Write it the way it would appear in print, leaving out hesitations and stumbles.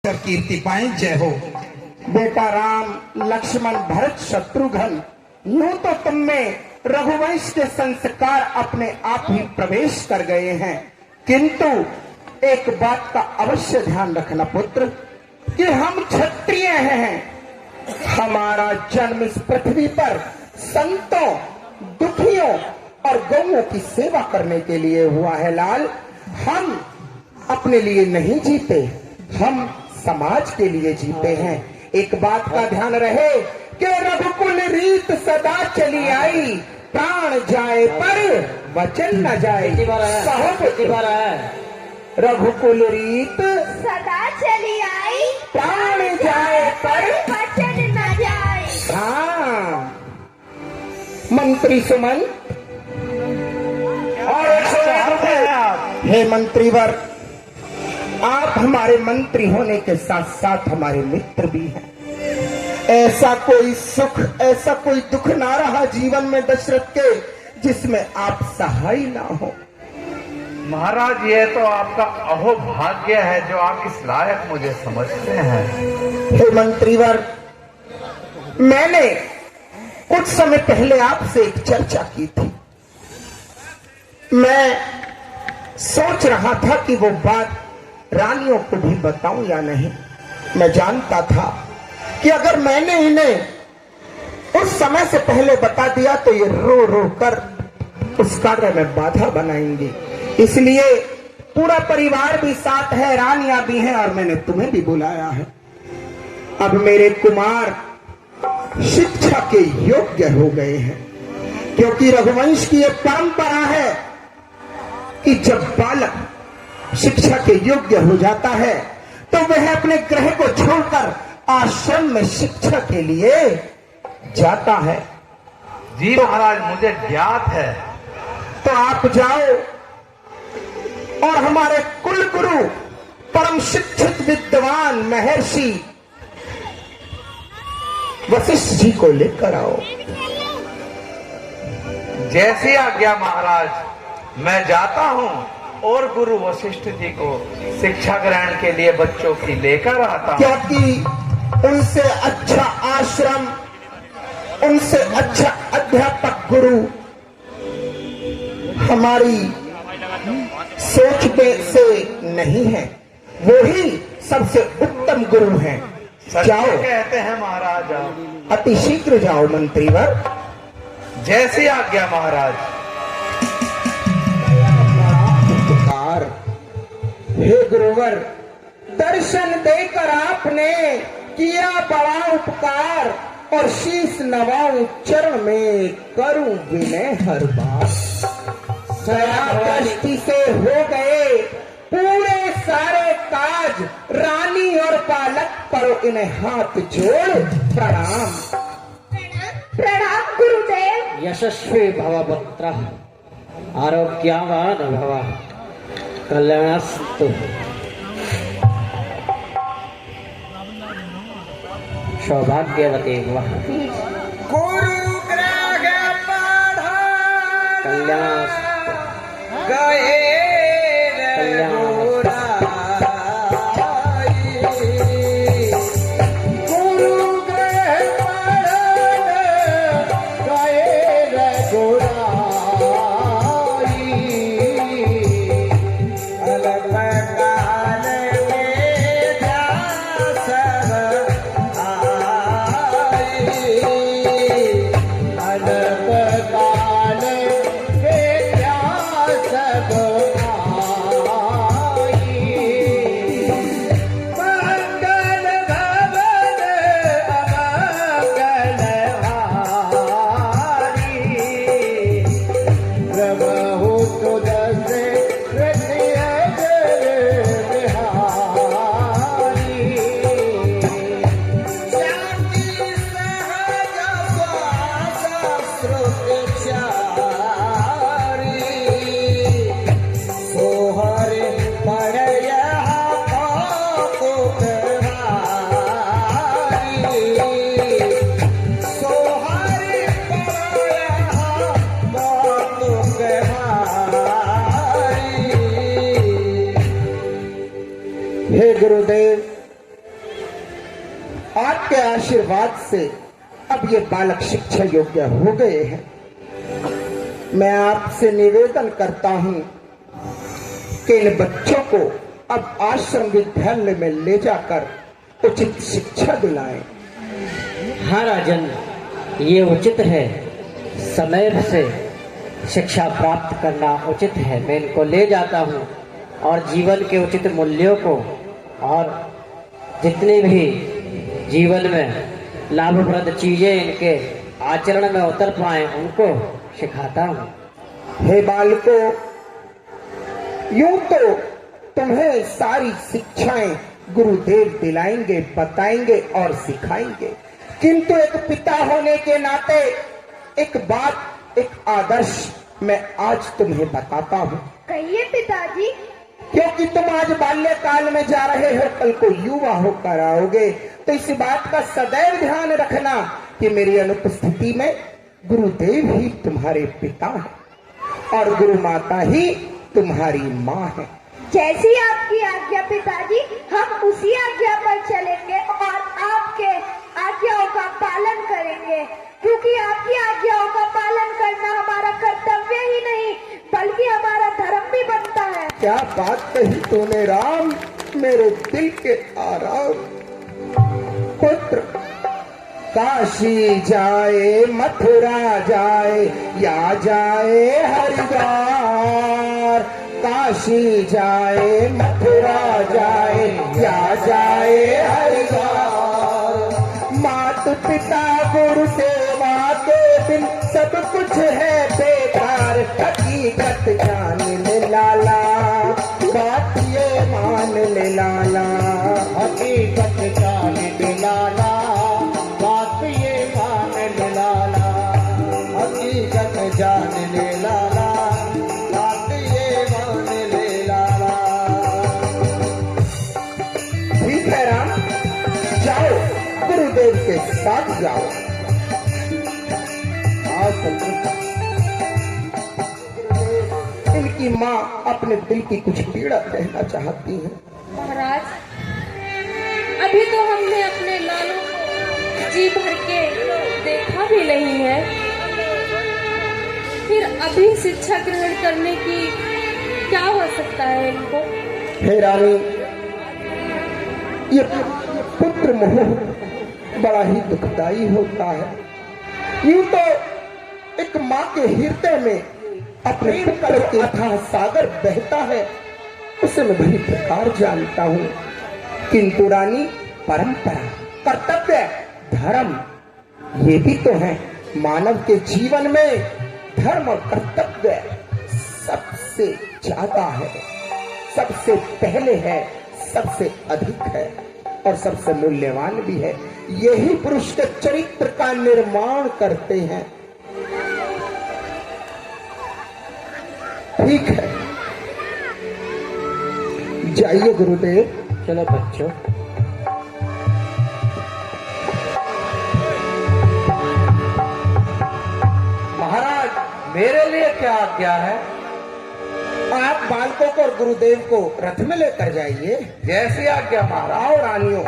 और कीर्ति पाए। जय हो। बेटा राम, लक्ष्मण, भरत, शत्रुघ्न, यूं तो तुम में रघुवंश के संस्कार अपने आप ही प्रवेश कर गए हैं, किंतु एक बात का अवश्य ध्यान रखना पुत्र कि हम क्षत्रिय हैं। हमारा जन्म इस पृथ्वी पर संतों, दुखियों और गौओं की सेवा करने के लिए हुआ है लाल। हम अपने लिए नहीं जीते, हम समाज के लिए जीते हैं। एक बात का ध्यान रहे कि रघुकुल रीत सदा चली आई, प्राण जाए पर वचन न जाए। रघुकुल रीत सदा चली आई, प्राण जाए पर वचन न जाए। हाँ, मंत्री सुमन और हे मंत्रीवर, आप हमारे मंत्री होने के साथ साथ हमारे मित्र भी हैं। ऐसा कोई सुख, ऐसा कोई दुख ना रहा जीवन में दशरथ के जिसमें आप सहाय ना हो। महाराज, ये तो आपका अहोभाग्य है जो आप इस लायक मुझे समझते हैं। हे मंत्रीवर, मैंने कुछ समय पहले आपसे एक चर्चा की थी। मैं सोच रहा था कि वो बात रानियों को भी बताऊं या नहीं। मैं जानता था कि अगर मैंने इन्हें उस समय से पहले बता दिया तो ये रो रो कर उस कार्य में बाधा बनाएंगी। इसलिए पूरा परिवार भी साथ है, रानियां भी हैं और मैंने तुम्हें भी बुलाया है। अब मेरे कुमार शिक्षा के योग्य हो गए हैं, क्योंकि रघुवंश की एक परंपरा है कि जब बालक शिक्षा के योग्य हो जाता है तो वह अपने गृह को छोड़कर आश्रम में शिक्षा के लिए जाता है। जी महाराज, मुझे ज्ञात है। तो आप जाओ और हमारे कुल गुरु परम शिक्षित विद्वान महर्षि वशिष्ठ जी को लेकर आओ। जैसी आज्ञा महाराज, मैं जाता हूँ और गुरु वशिष्ठ जी को शिक्षा ग्रहण के लिए बच्चों की लेकर आता हूँ। क्योंकि उनसे अच्छा आश्रम, उनसे अच्छा अध्यापक गुरु हमारी सोच से नहीं है, वो ही सबसे उत्तम गुरु हैं। जाओ, कहते हैं महाराज। अति शीघ्र जाओ मंत्रीवर। जैसी आज्ञा महाराज। हे गुरुवर, दर्शन देकर आपने किया बड़ा उपकार और शीश नवाऊं चरण में करूं विनय हर बार। दृष्टि से हो गए पूरे सारे काज, रानी और बालक करो इन्हें हाथ जोड़ प्रणाम। प्रणाम गुरुदेव। यशस्वी भव पुत्र, आरोग्यवान भव, कल्याणस्तु। सौभाग्यवती भव, गुरु ग्रह पढ़ा कल्याणस्तु। गए हे गुरुदेव, आपके आशीर्वाद से अब ये बालक शिक्षा योग्य हो गए हैं। मैं आपसे निवेदन करता हूं कि इन बच्चों को अब आश्रम विद्यालय में ले जाकर उचित शिक्षा दिलाएं। हाँ राजन, ये उचित है। समय से शिक्षा प्राप्त करना उचित है। मैं इनको ले जाता हूँ और जीवन के उचित मूल्यों को और जितनी भी जीवन में लाभप्रद चीजें इनके आचरण में उतर पाए उनको सिखाता हूँ। हे बालकों, यूं तो तुम्हें सारी शिक्षाएं गुरुदेव दिलाएंगे, बताएंगे और सिखाएंगे, किंतु एक पिता होने के नाते एक बात, एक आदर्श मैं आज तुम्हें बताता हूँ। कहिए पिताजी। क्योंकि तुम आज बाल्यकाल में जा रहे हो, कल को युवा होकर आओगे, तो इस बात का सदैव ध्यान रखना कि मेरी अनुपस्थिति में गुरुदेव ही तुम्हारे पिता हैं और गुरु माता ही तुम्हारी माँ है। जैसी आपकी आज्ञा पिताजी, हम उसी आज्ञा पर चलेंगे और आपके आज्ञाओं का पालन करेंगे, क्योंकि आपकी आज्ञाओं का पालन करना हमारा कर्तव्य ही नहीं बल्कि हमारा धर्म भी बनता है। क्या बात कही तूने राम, मेरे दिल के आराम। पुत्र काशी जाए, मथुरा जाए या जाए हरिद्वार, काशी जाए, मथुरा जाए या जाए हरिद्वार, मात पिता गुरु सेवा के बिन सब कुछ है बेकार। हकीकत जान ले लाला, बात ये मान ले लाला, हकीकत जान ले लाला, बात ये मान ले लाला, हकीकत जान ले लाला, बात ये मान ले लाला। ठीक है राम, जाओ गुरुदेव के साथ जाओ। इनकी माँ अपने दिल की कुछ पीड़ा कहना चाहती है। महाराज, अभी तो हमने अपने लालू को जी भर के देखा भी नहीं है, फिर अभी शिक्षा ग्रहण करने की क्या हो सकता है इनको? हे रानी, ये पुत्र मोह बड़ा ही दुखदाई होता है। यूं तो एक माँ के हृदय में अपने पुत्र के अथाह सागर बहता है, उसे मैं भली प्रकार जानता हूँ, किंतु रानी परंपरा, कर्तव्य, धर्म ये भी तो है। मानव के जीवन में धर्म और कर्तव्य सबसे ज्यादा है, सबसे पहले है, सबसे अधिक है और सबसे मूल्यवान भी है। यही पुरुष के चरित्र का निर्माण करते हैं। ठीक है, जाइए गुरुदेव। चलो बच्चों। महाराज, मेरे लिए क्या आज्ञा है? आप बालकों को और गुरुदेव को रथ में लेकर जाइए। जैसी आज्ञा महाराज। आओ रानियों।